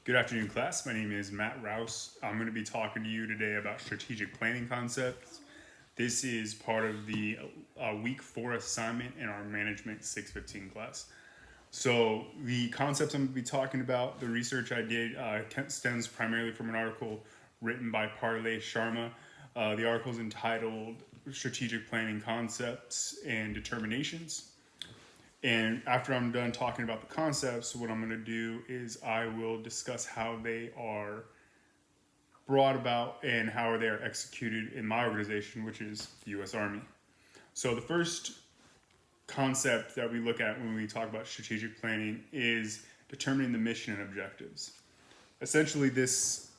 Good afternoon, class. My name is Matt Rouse. I'm going to be talking to you today about strategic planning concepts. This is part of the week 4 assignment in our Management 615 class. So the concepts I'm going to be talking about, the research I did stems primarily from an article written by Parley Sharma. The article is entitled Strategic Planning Concepts and Determinations. And after I'm done talking about the concepts, what I'm going to do is I will discuss how they are brought about and how they are executed in my organization, which is the U.S. Army. So the first concept that we look at when we talk about strategic planning is determining the mission and objectives. Essentially, this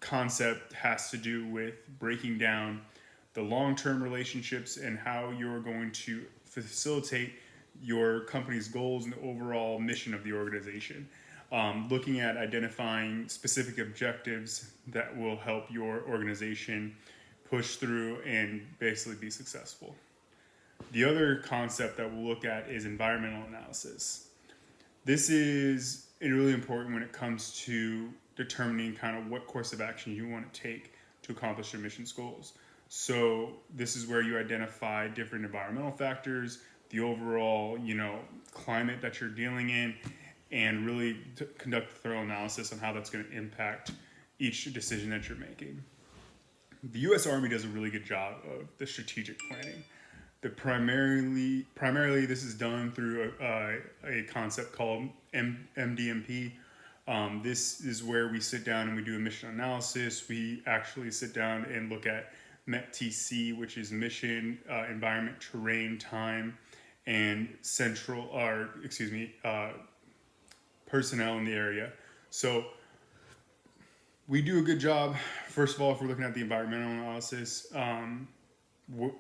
concept has to do with breaking down the long-term relationships and how you're going to facilitate your company's goals and the overall mission of the organization. Looking at identifying specific objectives that will help your organization push through and basically be successful. The other concept that we'll look at is environmental analysis. This is really important when it comes to determining kind of what course of action you want to take to accomplish your mission's goals. So this is where you identify different environmental factors, the overall, climate that you're dealing in, and really conduct a thorough analysis on how that's going to impact each decision that you're making. The U.S. Army does a really good job of the strategic planning. Primarily, this is done through a concept called MGMT. This is where we sit down and we do a mission analysis. We actually sit down and look at MGMT615, which is mission, environment, terrain, time, and personnel in the area. So we do a good job. First of all, if we're looking at the environmental analysis,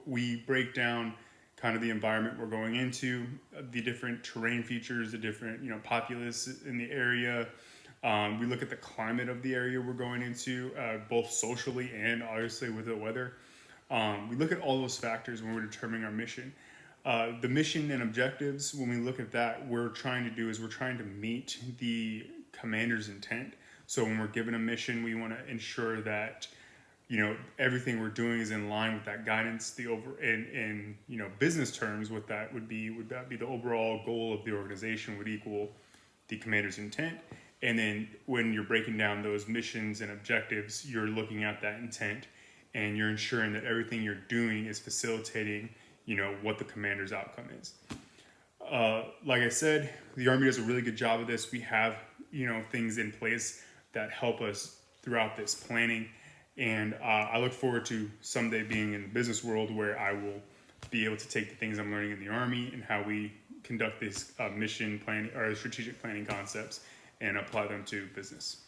we break down kind of the environment we're going into, the different terrain features, the different populace in the area. We look at the climate of the area we're going into, both socially and obviously with the weather. We look at all those factors when we're determining our mission. The mission and objectives, when we look at that, we're trying to meet the commander's intent. So when we're given a mission, we want to ensure that everything we're doing is in line with that guidance. In business terms, what that would be the overall goal of the organization would equal the commander's intent. And then when you're breaking down those missions and objectives, you're looking at that intent and you're ensuring that everything you're doing is facilitating what the commander's outcome is. Like I said, the Army does a really good job of this. We have, things in place that help us throughout this planning. And I look forward to someday being in the business world where I will be able to take the things I'm learning in the Army and how we conduct this mission planning or strategic planning concepts and apply them to business.